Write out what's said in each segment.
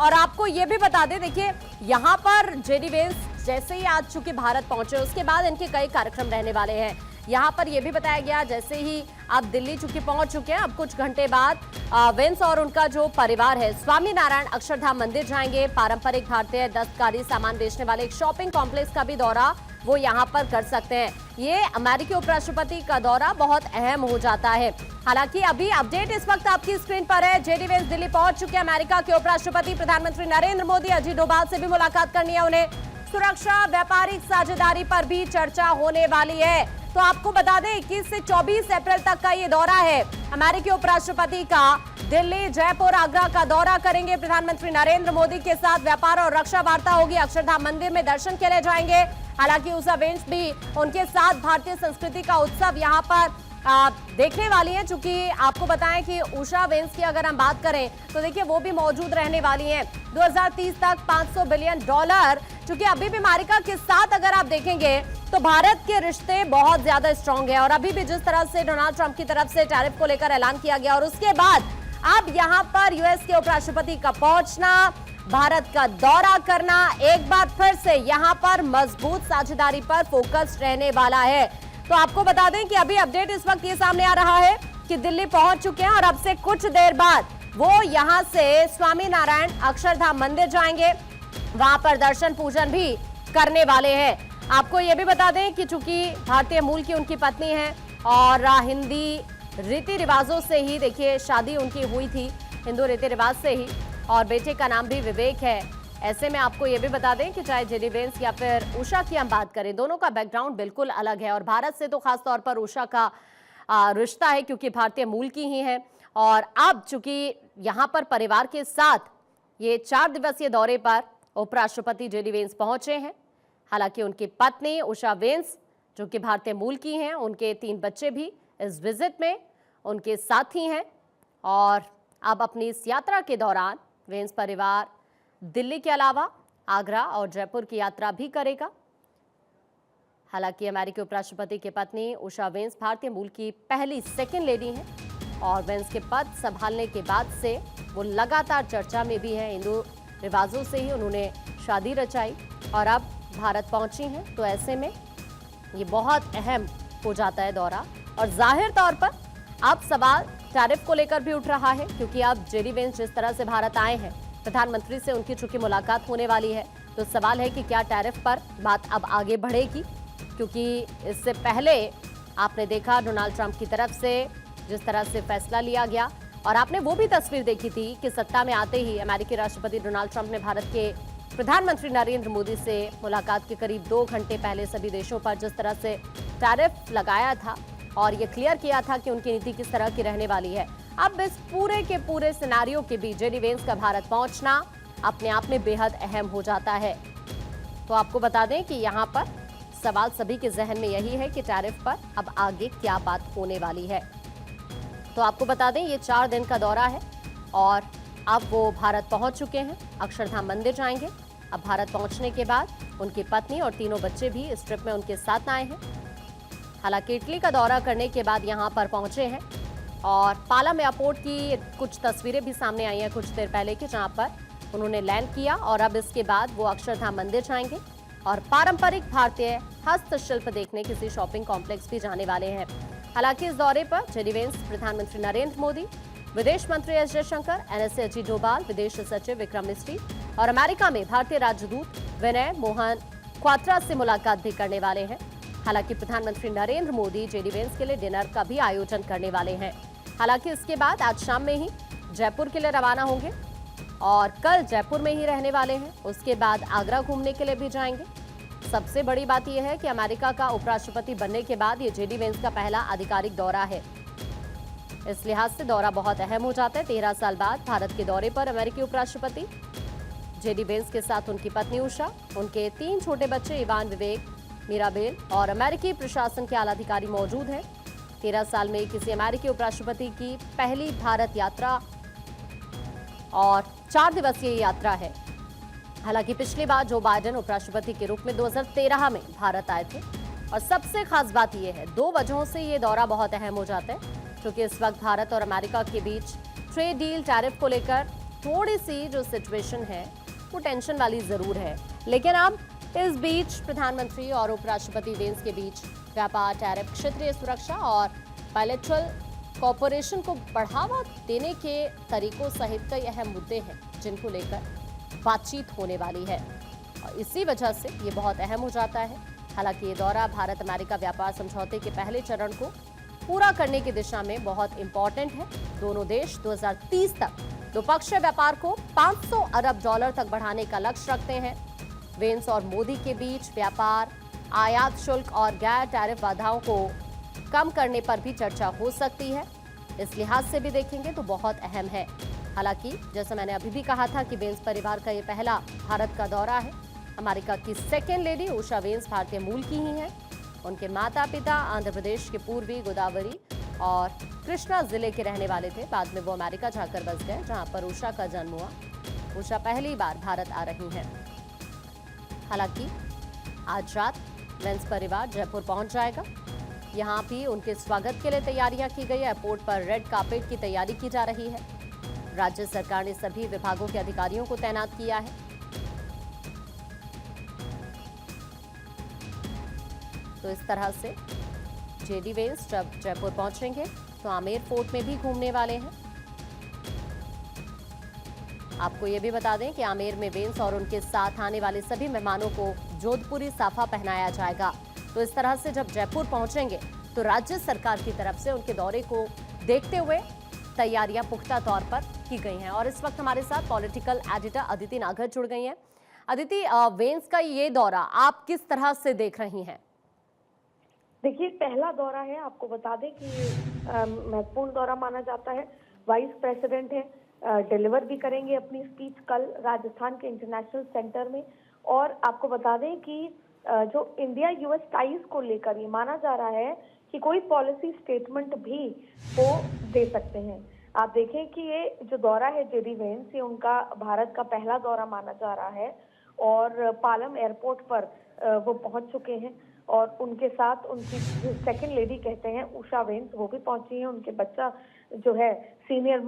और आपको ये भी बता दें, देखिए यहाँ पर जेडी वेंस जैसे ही आज चूंकि भारत पहुंचे उसके बाद इनके कई कार्यक्रम रहने वाले हैं। यहाँ पर यह भी बताया गया जैसे ही आप दिल्ली चूंकि पहुंच चुके हैं, अब कुछ घंटे बाद वेंस और उनका जो परिवार है स्वामी नारायण अक्षरधाम मंदिर जाएंगे। पारंपरिक भारतीय दस्तकारी सामान बेचने वाले एक शॉपिंग कॉम्प्लेक्स का भी दौरा वो यहाँ पर कर सकते हैं। ये अमेरिकी उपराष्ट्रपति का दौरा बहुत अहम हो जाता है। हालांकि अभी अपडेट इस वक्त आपकी स्क्रीन पर है। जेडी वेंस दिल्ली पहुंच चुके हैं। अमेरिका के उपराष्ट्रपति प्रधानमंत्री नरेंद्र मोदी, अजीत डोभाल से भी मुलाकात करनी है उन्हें। सुरक्षा व्यापारिक साझेदारी पर भी चर्चा होने वाली है। तो आपको बता दें 21 से 24 अप्रैल तक का ये दौरा है अमेरिकी उपराष्ट्रपति का। दिल्ली, जयपुर, आगरा का दौरा करेंगे प्रधानमंत्री नरेंद्र मोदी के साथ। व्यापार और रक्षा वार्ता होगी। अक्षरधाम मंदिर में दर्शन के लिए जाएंगे। हालांकि उषा वेंस भी उनके साथ भारतीय संस्कृति का उत्सव यहाँ पर देखने वाली है। चूंकि आपको बताएं कि उषा वेंस की अगर हम बात करें तो देखिए वो भी मौजूद रहने वाली हैं। 2030 तक $500 बिलियन। चूंकि अभी भी अमेरिका के साथ अगर आप देखेंगे तो भारत के रिश्ते बहुत ज्यादा स्ट्रांग है और अभी भी जिस तरह से डोनाल्ड ट्रंप की तरफ से टैरिफ को लेकर ऐलान किया गया और उसके बाद अब यहाँ पर यूएस के उपराष्ट्रपति का पहुंचना, भारत का दौरा करना, एक बार फिर से यहाँ पर मजबूत साझेदारी पर फोकस रहने वाला है। तो आपको बता दें कि अभी अपडेट इस वक्त ये सामने आ रहा है कि दिल्ली पहुंच चुके हैं और अब से कुछ देर बाद वो यहां से स्वामी नारायण अक्षरधाम मंदिर जाएंगे। वहां पर दर्शन पूजन भी करने वाले हैं। आपको ये भी बता दें कि चूंकि भारतीय मूल की उनकी पत्नी है और हिंदी रीति रिवाजों से ही देखिए शादी उनकी हुई थी, हिंदू रीति रिवाज से ही, और बेटे का नाम भी विवेक है। ऐसे में आपको ये भी बता दें कि चाहे जेडी वेंस या फिर उषा की हम बात करें, दोनों का बैकग्राउंड बिल्कुल अलग है और भारत से तो खास तौर पर उषा का रिश्ता है क्योंकि भारतीय मूल की ही है। और अब चूंकि यहाँ पर परिवार के साथ ये 4 दिवसीय दौरे पर उपराष्ट्रपति जेडी वेंस पहुंचे हैं। हालांकि उनकी पत्नी उषा वेंस जो कि भारतीय मूल की हैं, उनके 3 बच्चे भी इस विजिट में उनके साथ ही हैं। और अब अपनी इस यात्रा के दौरान वेंस परिवार दिल्ली के अलावा आगरा और जयपुर की यात्रा भी करेगा। हालांकि अमेरिकी उपराष्ट्रपति की पत्नी उषा वेंस भारतीय मूल की पहली सेकंड लेडी हैं और वेंस के पद संभालने के बाद से वो लगातार चर्चा में भी हैं। हिंदू रिवाजों से ही उन्होंने शादी रचाई और अब भारत पहुंची हैं। तो ऐसे में ये बहुत अहम हो जाता है दौरा। और जाहिर तौर पर अब सवाल टैरिफ को लेकर भी उठ रहा है क्योंकि अब जेडी वेंस जिस तरह से भारत आए हैं, प्रधानमंत्री से उनकी चूंकि मुलाकात होने वाली है, तो सवाल है कि क्या टैरिफ पर बात अब आगे बढ़ेगी। क्योंकि इससे पहले आपने देखा डोनाल्ड ट्रंप की तरफ से जिस तरह से फैसला लिया गया और आपने वो भी तस्वीर देखी थी कि सत्ता में आते ही अमेरिकी राष्ट्रपति डोनाल्ड ट्रंप ने भारत के प्रधानमंत्री नरेंद्र मोदी से मुलाकात के करीब 2 घंटे पहले सभी देशों पर जिस तरह से टैरिफ लगाया था और ये क्लियर किया था कि उनकी नीति किस तरह की रहने वाली है। अब इस पूरे के पूरे सिनेरियो के बीच जेडी वेंस का भारत पहुंचना अपने आप में बेहद अहम हो जाता है। तो आपको बता दें कि यहाँ पर सवाल सभी के जहन में यही है कि टैरिफ पर अब आगे क्या बात होने वाली है। तो आपको बता दें ये 4 दिन का दौरा है और अब वो भारत पहुंच चुके हैं। अक्षरधाम मंदिर जाएंगे। अब भारत पहुंचने के बाद उनकी पत्नी और 3 बच्चे भी इस ट्रिप में उनके साथ आए हैं। हालांकि इटली का दौरा करने के बाद यहाँ पर पहुंचे हैं और पालम एयरपोर्ट की कुछ तस्वीरें भी सामने आई हैं कुछ देर पहले की, जहां पर उन्होंने लैंड किया और अब इसके बाद वो अक्षरधाम मंदिर जाएंगे और पारंपरिक भारतीय हस्तशिल्प देखने किसी शॉपिंग कॉम्प्लेक्स भी जाने वाले हैं। हालांकि इस दौरे पर जेडी वेंस प्रधानमंत्री नरेंद्र मोदी, विदेश मंत्री एस जयशंकर, एनएसए अजीत डोभाल, विदेश सचिव विक्रम मिस्री और अमेरिका में भारतीय राजदूत विनय मोहन क्वात्रा से मुलाकात भी करने वाले हैं। हालांकि प्रधानमंत्री नरेंद्र मोदी जेडी वेंस के लिए डिनर का भी आयोजन करने वाले हैं। हालांकि इसके बाद आज शाम में ही जयपुर के लिए रवाना होंगे और कल जयपुर में ही रहने वाले हैं। उसके बाद आगरा घूमने के लिए भी जाएंगे। सबसे बड़ी बात यह है कि अमेरिका का उपराष्ट्रपति बनने के बाद ये जेडी वेंस का पहला आधिकारिक दौरा है। इस लिहाज से दौरा बहुत अहम हो जाता है। 13 साल बाद भारत के दौरे पर अमेरिकी उपराष्ट्रपति जेडी वेंस के साथ उनकी पत्नी उषा, उनके 3 छोटे बच्चे इवान, विवेक, मीराबेल और अमेरिकी प्रशासन के आला अधिकारी मौजूद हैं। 13 साल में किसी अमेरिकी उपराष्ट्रपति की पहली भारत यात्रा और 4 दिवसीय यात्रा है। हालांकि पिछली बार जो बाइडेन उपराष्ट्रपति के रूप में 2013 में भारत आए थे। और सबसे खास बात यह है, 2 वजहों से ये दौरा बहुत अहम हो जाता है क्योंकि इस वक्त भारत और अमेरिका के बीच ट्रेड डील टैरिफ को लेकर थोड़ी सी जो सिचुएशन है वो टेंशन वाली जरूर है। लेकिन अब इस बीच प्रधानमंत्री और उपराष्ट्रपति वेंस के बीच व्यापार, टैरिफ, क्षेत्रीय सुरक्षा और बायलैटरल कॉर्पोरेशन को बढ़ावा देने के तरीकों सहित कई अहम मुद्दे हैं जिनको लेकर बातचीत होने वाली है और इसी वजह से ये बहुत अहम हो जाता है। हालांकि ये दौरा भारत अमेरिका व्यापार समझौते के पहले चरण को पूरा करने की दिशा में बहुत इंपॉर्टेंट है। दोनों देश 2030 तक द्विपक्षीय व्यापार को $500 अरब तक बढ़ाने का लक्ष्य रखते हैं। वेंस और मोदी के बीच व्यापार, आयात शुल्क और गैर टैरिफ बाधाओं को कम करने पर भी चर्चा हो सकती है। इस लिहाज से भी देखेंगे तो बहुत अहम है। हालांकि जैसा मैंने अभी भी कहा था कि वेंस परिवार का ये पहला भारत का दौरा है। अमेरिका की सेकेंड लेडी उषा वेंस भारतीय मूल की ही हैं। उनके माता पिता आंध्र प्रदेश के पूर्वी गोदावरी और कृष्णा जिले के रहने वाले थे। बाद में वो अमेरिका जाकर बस गए, जहां पर उषा का जन्म हुआ। उषा पहली बार भारत आ रही हैं। हालांकि आज रात वेंस परिवार जयपुर पहुंच जाएगा। यहां भी उनके स्वागत के लिए तैयारियां की गई। एयरपोर्ट पर रेड कार्पेट की तैयारी की जा रही है। राज्य सरकार ने सभी विभागों के अधिकारियों को तैनात किया है। तो इस तरह से जेडी वेंस जब जयपुर पहुंचेंगे तो आमेर फोर्ट में भी घूमने वाले हैं। आपको ये भी बता दें कि आमेर में वेंस और उनके साथ आने वाले सभी मेहमानों को जोधपुरी साफा पहनाया जाएगा। तो इस तरह से जब जयपुर पहुंचेंगे तो राज्य सरकार की तरफ से उनके दौरे को देखते हुए तैयारियां पुख्ता तौर पर की गई हैं। और इस वक्त हमारे साथ पॉलिटिकल एडिटर अदिति नागर जुड़ गई हैं। अदिति, वेंस का ये दौरा आप किस तरह से देख रही हैं? देखिए, पहला दौरा है। आपको बता दें कि महत्वपूर्ण दौरा माना जाता है। वाइस प्रेसिडेंट है, डिलीवर भी करेंगे अपनी स्पीच कल राजस्थान के इंटरनेशनल सेंटर में। और आपको बता दें कि जो इंडिया यूएस टाइज को लेकर ये माना जा रहा है कि कोई पॉलिसी स्टेटमेंट भी वो दे सकते हैं। आप देखें कि ये जो दौरा है जेडी वेंस, ये उनका भारत का पहला दौरा माना जा रहा है। और पालम एयरपोर्ट पर वो पहुंच चुके हैं और उनके साथ उनकी सेकंड लेडी कहते हैं उषा वेंस, वो भी पहुंची हैं। उनके बच्चा जो है सीनियर,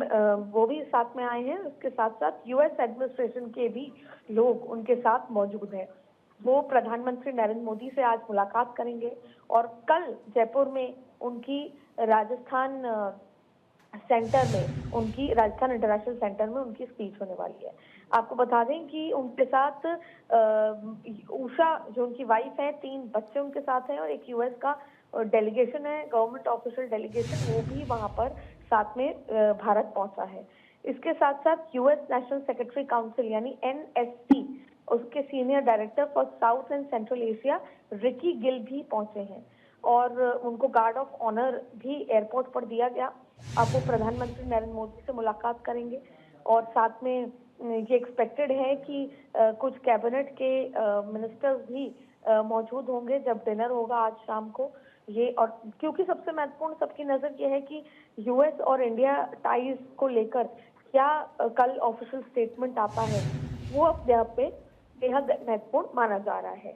वो भी साथ में आए हैं। उसके साथ साथ यूएस एडमिनिस्ट्रेशन के भी लोग उनके साथ मौजूद हैं। वो प्रधानमंत्री नरेंद्र मोदी से आज मुलाकात करेंगे और कल जयपुर में उनकी राजस्थान सेंटर में, उनकी राजस्थान इंटरनेशनल सेंटर में उनकी स्पीच होने वाली है। आपको बता दें कि उनके साथ उषा जो उनकी वाइफ है, 3 बच्चे उनके साथ हैं और एक यूएस का डेलीगेशन है, गवर्नमेंट ऑफिशियल डेलीगेशन, वो भी वहां पर साथ में भारत पहुंचा है। इसके साथ साथ यूएस नेशनल सेक्रेटरी काउंसिल यानी एनएससी, उसके senior director for south and central Asia Ricky Gill भी पहुंचे हैं और उनको गार्ड ऑफ ऑनर भी एयरपोर्ट पर दिया गया। अब वो प्रधानमंत्री नरेंद्र मोदी से मुलाकात करेंगे और साथ में ये एक्सपेक्टेड है कि कुछ कैबिनेट के मिनिस्टर्स भी मौजूद होंगे जब डिनर होगा आज शाम को। ये और क्योंकि सबसे महत्वपूर्ण सबकी नजर ये है कि यूएस और इंडिया टाइज को लेकर क्या कल ऑफिशियल स्टेटमेंट आता है, वो अपने आप में बेहद महत्वपूर्ण माना जा रहा है।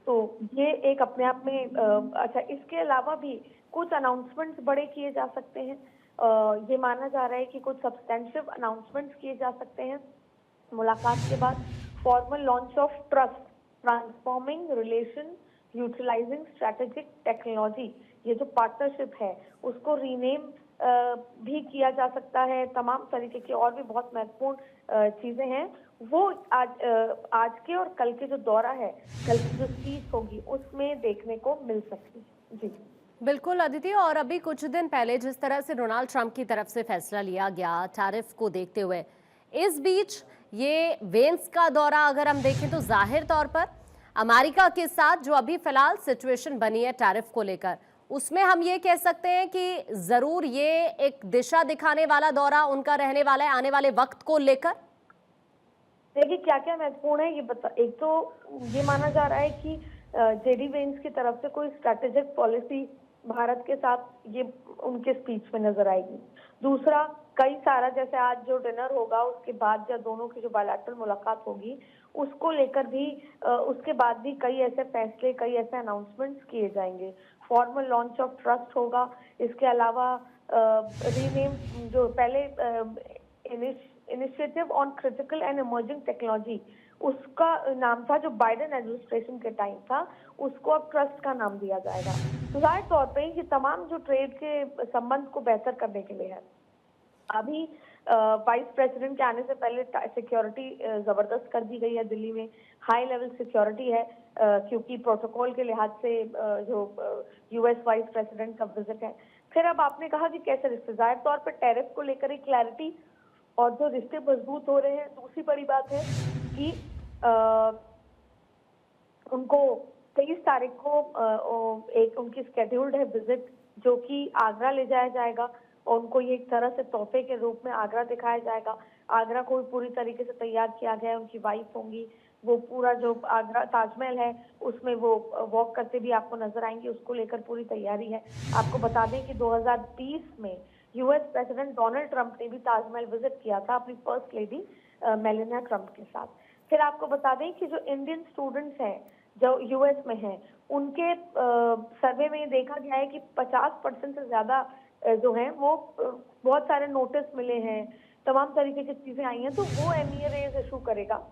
तो ये एक अपने आप में अच्छा, इसके अलावा भी कुछ अनाउंसमेंट्स बड़े किए जा सकते हैं। ये माना जा रहा है कि कुछ सब्सटेंशियल अनाउंसमेंट्स किए जा सकते हैं मुलाकात के बाद। Formal launch of trust, transforming relation, utilizing strategic technology, ये जो पार्टनरशिप है उसको रीनेम भी किया जा सकता है। तमाम तरीके की और भी बहुत महत्वपूर्ण चीजें हैं, वो आज के और कल के जो दौरा है, कल की जो स्पीच होगी उसमें देखने को मिल सकती है। जी बिल्कुल अदिति, और अभी कुछ दिन पहले जिस तरह से डोनाल्ड ट्रंप की तरफ से फैसला लिया गया टैरिफ को देखते हुए, इस बीच ये वेंस का दौरा अगर हम देखें तो जाहिर तौर पर अमेरिका के साथ जो अभी फिलहाल सिचुएशन बनी है टैरिफ को लेकर, उसमें हम ये कह सकते हैं कि जरूर ये एक दिशा दिखाने वाला दौरा उनका रहने वाला है आने वाले वक्त को लेकर। देखिए, क्या क्या महत्वपूर्ण है ये बता। एक तो ये माना जा रहा है कि जेडी वेंस की तरफ से कोई स्ट्रेटेजिक पॉलिसी भारत के साथ ये उनके स्पीच में नजर आएगी। दूसरा, कई सारा जैसे आज जो डिनर होगा उसके बाद या दोनों की जो बायलैटरल मुलाकात होगी उसको लेकर भी उसके बाद भी कई ऐसे फैसले, कई ऐसे अनाउंसमेंट्स किए जाएंगे। फॉर्मल लॉन्च ऑफ ट्रस्ट होगा। इसके अलावा रीनेम जो पहले initiative on critical and emerging technology, उसका नाम था जो बाइडेन एडमिनिस्ट्रेशन के टाइम था, उसको अब ट्रस्ट का नाम दिया जाएगा। तो जाहिर तौर पे ये तमाम जो ट्रेड के संबंध को बेहतर करने के लिए है। अभी वाइस प्रेसिडेंट के आने से पहले सिक्योरिटी जबरदस्त कर दी गई है दिल्ली में, हाई लेवल सिक्योरिटी है क्योंकि प्रोटोकॉल के लिहाज से जो यूएस वाइस प्रेसिडेंट का विजिट है। फिर अब आपने कहा कि कैसे रिश्ते, जाहिर तौर पर टैरिफ को लेकर एक क्लैरिटी और जो रिश्ते मजबूत हो रहे हैं। दूसरी बड़ी बात है कि उनको 23 तारीख को एक उनकी स्केड्यूल्ड है विजिट, जो कि आगरा ले जाया जाएगा और उनको ये एक तरह से तोहफे के रूप में आगरा दिखाया जाएगा। आगरा को पूरी तरीके से तैयार किया गया है, उनकी वाइफ होंगी, वो पूरा जो आगरा ताजमहल है उसमें वो वॉक करते भी आपको नजर आएंगे, उसको लेकर पूरी तैयारी है। आपको बता दें कि 2020 में यूएस प्रेसिडेंट डोनाल्ड ट्रंप ने भी ताजमहल विजिट किया था अपनी फर्स्ट लेडी मेलानिया ट्रंप के साथ। फिर आपको बता दें कि जो इंडियन स्टूडेंट्स हैं जो यूएस में हैं, उनके सर्वे में देखा गया है कि 50% से ज्यादा जो हैं वो बहुत सारे नोटिस मिले हैं, तमाम तरीके की चीजें आई हैं, तो वो एमईए इशू करेगा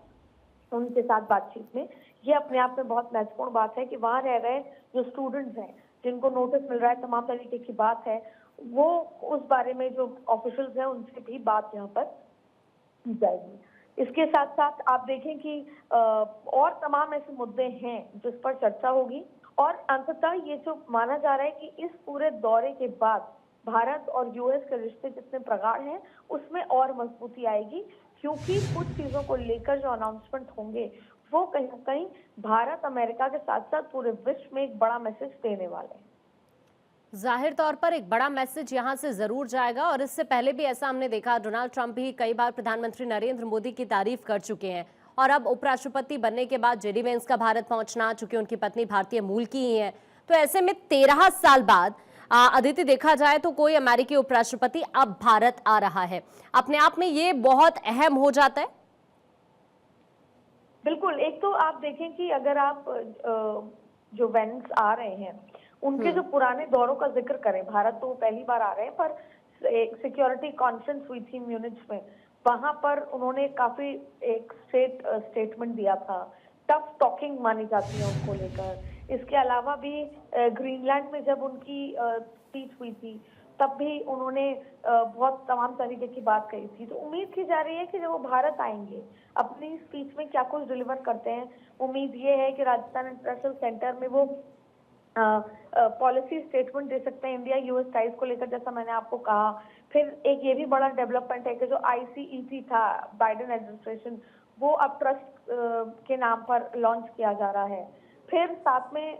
उनके साथ बातचीत में। ये अपने आप में बहुत महत्वपूर्ण बात है कि वहाँ रह रहे जो स्टूडेंट्स हैं जिनको नोटिस मिल रहा है, तमाम तरीके की बात है, वो उस बारे में जो ऑफिशियल्स हैं उनसे भी बात यहाँ पर की जाएगी। इसके साथ साथ आप देखें कि और तमाम ऐसे मुद्दे हैं जिस पर चर्चा होगी और अंततः ये जो माना जा रहा है कि इस पूरे दौरे के बाद भारत और यूएस के रिश्ते जितने प्रगाढ़ हैं उसमें और मजबूती आएगी, क्योंकि कुछ चीजों को लेकर जो अनाउंसमेंट होंगे वो कहीं ना कहीं भारत अमेरिका के साथ साथ पूरे विश्व में एक बड़ा मैसेज देने वाले हैं। जाहिर तौर पर एक बड़ा मैसेज यहां से जरूर जाएगा और इससे पहले भी ऐसा हमने देखा, डोनाल्ड ट्रंप भी कई बार प्रधानमंत्री नरेंद्र मोदी की तारीफ कर चुके हैं और अब उपराष्ट्रपति बनने के बाद जेडी वेंस का भारत पहुंचना, चूंकि उनकी पत्नी भारतीय मूल की ही है, तो ऐसे में 13 साल बाद अदिति देखा जाए तो कोई अमेरिकी उपराष्ट्रपति अब भारत आ रहा है, अपने आप में ये बहुत अहम हो जाता है। बिल्कुल, एक तो आप देखें कि अगर आप जो वेंस आ रहे हैं उनके जो पुराने दौरों का जिक्र करें, भारत तो पहली बार आ रहे हैं, पर एक सिक्योरिटी कॉन्फ्रेंस हुई थी म्यूनिच में, वहां पर उन्होंने काफी एक स्टेटमेंट दिया था, टफ टॉकिंग मानी जाती है उनको लेकर। इसके अलावा भी ग्रीनलैंड में जब उनकी स्पीच हुई थी तब भी उन्होंने बहुत तमाम तरीके की बात कही थी। तो उम्मीद की जा रही है कि जब वो भारत आएंगे अपनी स्पीच में क्या कुछ डिलीवर करते हैं, उम्मीद ये है कि राजस्थान इंटरनेशनल सेंटर में वो पॉलिसी स्टेटमेंट दे सकते हैं इंडिया यूएस टाइज को लेकर, जैसा मैंने आपको कहा। फिर एक ये भी बड़ा डेवलपमेंट है कि जो आईसीईटी था बाइडेन एडमिनिस्ट्रेशन, वो अब ट्रस्ट के नाम पर लॉन्च किया जा रहा है। फिर साथ में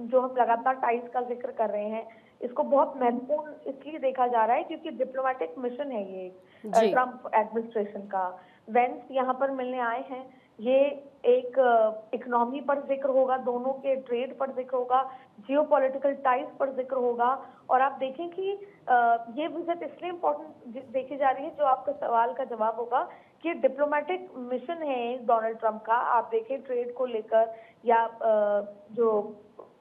जो हम लगातार टाइज का जिक्र कर रहे हैं, इसको बहुत महत्वपूर्ण इसलिए देखा जा रहा है क्योंकि डिप्लोमेटिक मिशन है ये ट्रंप एडमिनिस्ट्रेशन का। वेंस यहाँ पर मिलने आए हैं, ये एक इकोनॉमी पर जिक्र होगा, दोनों के ट्रेड पर जिक्र होगा, जियोपॉलिटिकल टाइज पर जिक्र होगा। और आप देखें कि ये विजिट इसलिए इम्पोर्टेंट देखी जा रही है, जो आपका सवाल का जवाब होगा कि डिप्लोमेटिक मिशन है डोनाल्ड ट्रंप का। आप देखें ट्रेड को लेकर या जो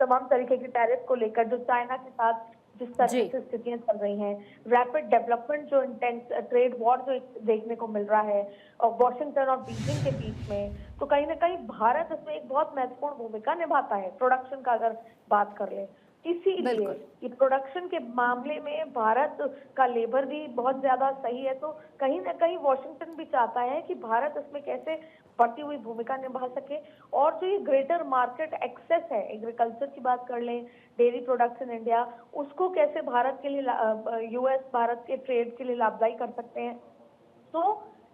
तमाम तरीके की टैरिफ को लेकर, जो चाइना के साथ जिस तरह से स्थितियां चल रही हैं, रैपिड डेवलपमेंट, जो इंटेंस ट्रेड वॉर जो देखने को मिल रहा है और वॉशिंगटन और बीजिंग के बीच में, तो कहीं ना कहीं भारत इसमें एक बहुत महत्वपूर्ण भूमिका निभाता है प्रोडक्शन का अगर बात कर ले। इसीलिए ये प्रोडक्शन के मामले में भारत का लेबर भी बहुत ज्यादा सही है, तो कहीं ना कहीं वॉशिंगटन भी चाहता है कि भारत इसमें कैसे बढ़ती हुई भूमिका निभा सके। और जो ये ग्रेटर मार्केट एक्सेस है, एग्रीकल्चर की बात कर लें, डेयरी प्रोडक्ट्स इन इंडिया, उसको कैसे भारत के लिए यूएस भारत के ट्रेड के लिए लाभदायी कर सकते हैं। तो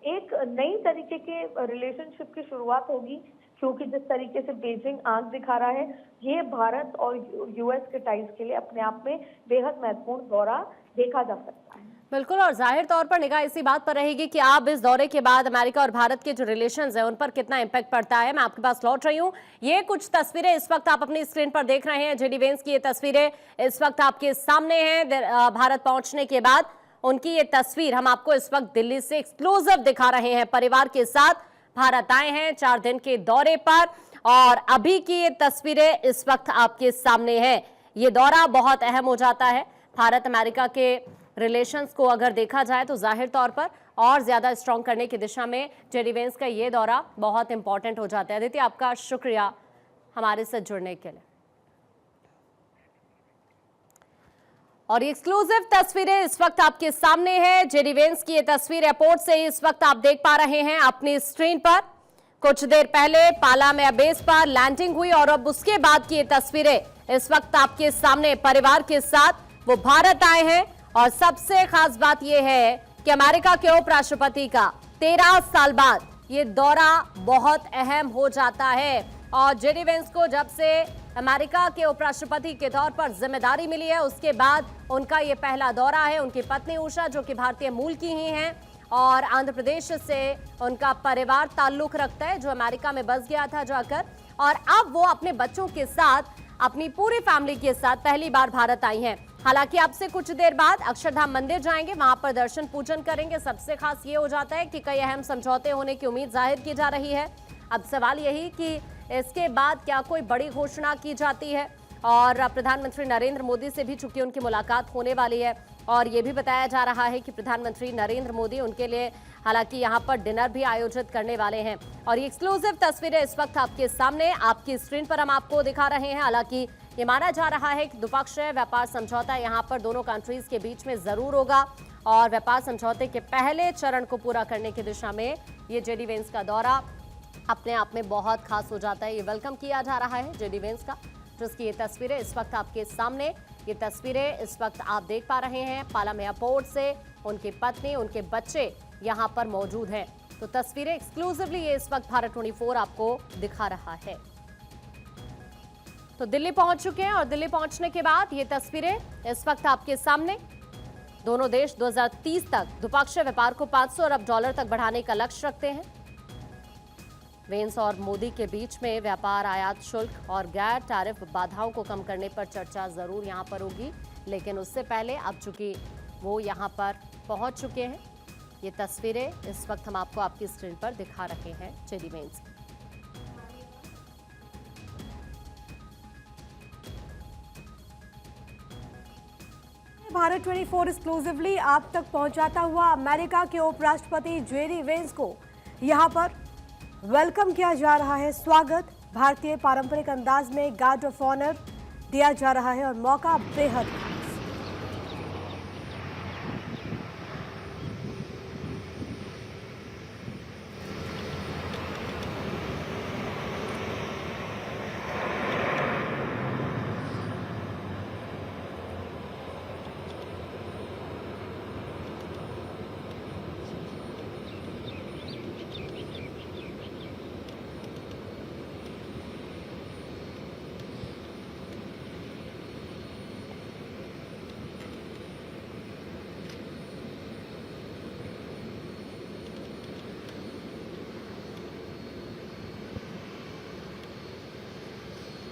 एक नई तरीके के रिलेशनशिप की शुरुआत होगी, क्योंकि जिस तरीके से बीजिंग आंख दिखा रहा है, ये भारत और यूएस के टाइज के लिए अपने आप में बेहद महत्वपूर्ण दौरा देखा जा सकता है। बिल्कुल, और जाहिर तौर पर निगाह इसी बात पर रहेगी कि आप इस दौरे के बाद अमेरिका और भारत के जो रिलेशंस हैं उन पर कितना इंपैक्ट पड़ता है। मैं आपके पास लौट रही हूँ, ये कुछ तस्वीरें इस वक्त आप अपनी स्क्रीन पर देख रहे हैं, जेडी वेंस की ये तस्वीरें इस वक्त आपके सामने हैं। भारत पहुंचने के बाद उनकी ये तस्वीर हम आपको इस वक्त दिल्ली से एक्सक्लूसिव दिखा रहे हैं। परिवार के साथ भारत आए हैं 4 दिन के दौरे पर और अभी की ये तस्वीरें इस वक्त आपके सामने है। ये दौरा बहुत अहम हो जाता है। भारत अमेरिका के रिलेशंस को अगर देखा जाए तो जाहिर तौर पर और ज्यादा स्ट्रांग करने की दिशा में जेडी वेंस का ये दौरा बहुत इंपॉर्टेंट हो जाता है। अदिति, आपका शुक्रिया हमारे साथ जुड़ने के लिए। और ये एक्सक्लूसिव तस्वीरें इस वक्त आपके सामने है। जेडी वेंस की ये तस्वीर एयरपोर्ट से इस वक्त आप देख पा रहे हैं अपनी स्क्रीन पर। कुछ देर पहले पालाम एयरबेस पर लैंडिंग हुई और अब उसके बाद की ये तस्वीरें इस वक्त आपके सामने परिवार के साथ वो भारत आए हैं। और सबसे खास बात यह है कि अमेरिका के उपराष्ट्रपति का 13 साल बाद ये दौरा बहुत अहम हो जाता है। और जेडी वेंस को जब से अमेरिका के उपराष्ट्रपति के तौर पर जिम्मेदारी मिली है उसके बाद उनका ये पहला दौरा है। उनकी पत्नी उषा, जो कि भारतीय मूल की ही हैं और आंध्र प्रदेश से उनका परिवार ताल्लुक रखता है, जो अमेरिका में बस गया था जाकर, और अब वो अपने बच्चों के साथ, अपनी पूरी फैमिली के साथ पहली बार भारत आई हैं। हालांकि अब से कुछ देर बाद अक्षरधाम मंदिर जाएंगे, वहां पर दर्शन पूजन करेंगे। सबसे खास ये हो जाता है कि कई अहम समझौते होने की उम्मीद जाहिर की जा रही है। अब सवाल यही कि इसके बाद क्या कोई बड़ी घोषणा की जाती है। और प्रधानमंत्री नरेंद्र मोदी से भी चूंकि उनकी मुलाकात होने वाली है और ये भी बताया जा रहा है कि प्रधानमंत्री नरेंद्र मोदी उनके लिए हालांकि यहाँ पर डिनर भी आयोजित करने वाले हैं। और ये एक्सक्लूसिव तस्वीरें इस वक्त आपके सामने आपकी स्क्रीन पर हम आपको दिखा रहे हैं। हालांकि ये माना जा रहा है कि द्विपक्षीय व्यापार समझौता यहाँ पर दोनों कंट्रीज के बीच में जरूर होगा और व्यापार समझौते के पहले चरण को पूरा करने की दिशा में ये जेडी वेंस का दौरा अपने आप में बहुत खास हो जाता है। ये वेलकम किया जा रहा है जेडी वेंस का, जिसकी ये तस्वीरें इस वक्त आपके सामने, ये तस्वीरें इस वक्त आप देख पा रहे हैं पालाम एयरपोर्ट से। उनकी पत्नी, उनके बच्चे यहाँ पर मौजूद हैं। तो तस्वीरें एक्सक्लूसिवली ये इस वक्त भारत 24 आपको दिखा रहा है। तो दिल्ली पहुंच चुके हैं और दिल्ली पहुंचने के बाद ये तस्वीरें इस वक्त आपके सामने। दोनों देश 2030 तक द्विपक्षीय व्यापार को $500 अरब तक बढ़ाने का लक्ष्य रखते हैं। वेंस और मोदी के बीच में व्यापार, आयात शुल्क और गैर टैरिफ बाधाओं को कम करने पर चर्चा जरूर यहां पर होगी। लेकिन उससे पहले अब चूंकि वो यहां पर पहुंच चुके हैं, ये तस्वीरें इस वक्त हम आपको आपकी स्क्रीन पर दिखा रहे हैं जेडी वेंस की। भारत 24 एक्सक्लूसिवली आप तक पहुंचाता हुआ अमेरिका के उपराष्ट्रपति जेडी वेंस को यहां पर वेलकम किया जा रहा है। स्वागत भारतीय पारंपरिक अंदाज में गार्ड ऑफ ऑनर दिया जा रहा है और मौका बेहद खास।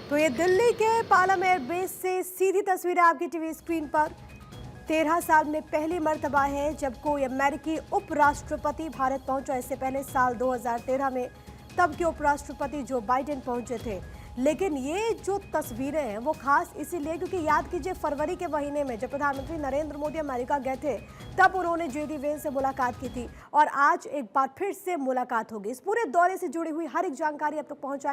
तो ये दिल्ली के पालाम एयरबेस से सीधी तस्वीरें आपकी टीवी स्क्रीन पर। 13 साल में पहली मर्तबा है जब कोई अमेरिकी उपराष्ट्रपति भारत पहुंचा। इससे पहले साल 2013 में तब के उपराष्ट्रपति जो बाइडेन पहुंचे थे। लेकिन ये जो तस्वीरें हैं वो खास इसीलिए क्योंकि याद कीजिए फरवरी के महीने में जब प्रधानमंत्री नरेंद्र मोदी अमेरिका गए थे तब उन्होंने जेडी वेंस से मुलाकात की थी और आज एक बार फिर से मुलाकात होगी। इस पूरे दौरे से जुड़ी हुई हर एक जानकारी अब तक पहुंचाएंगे।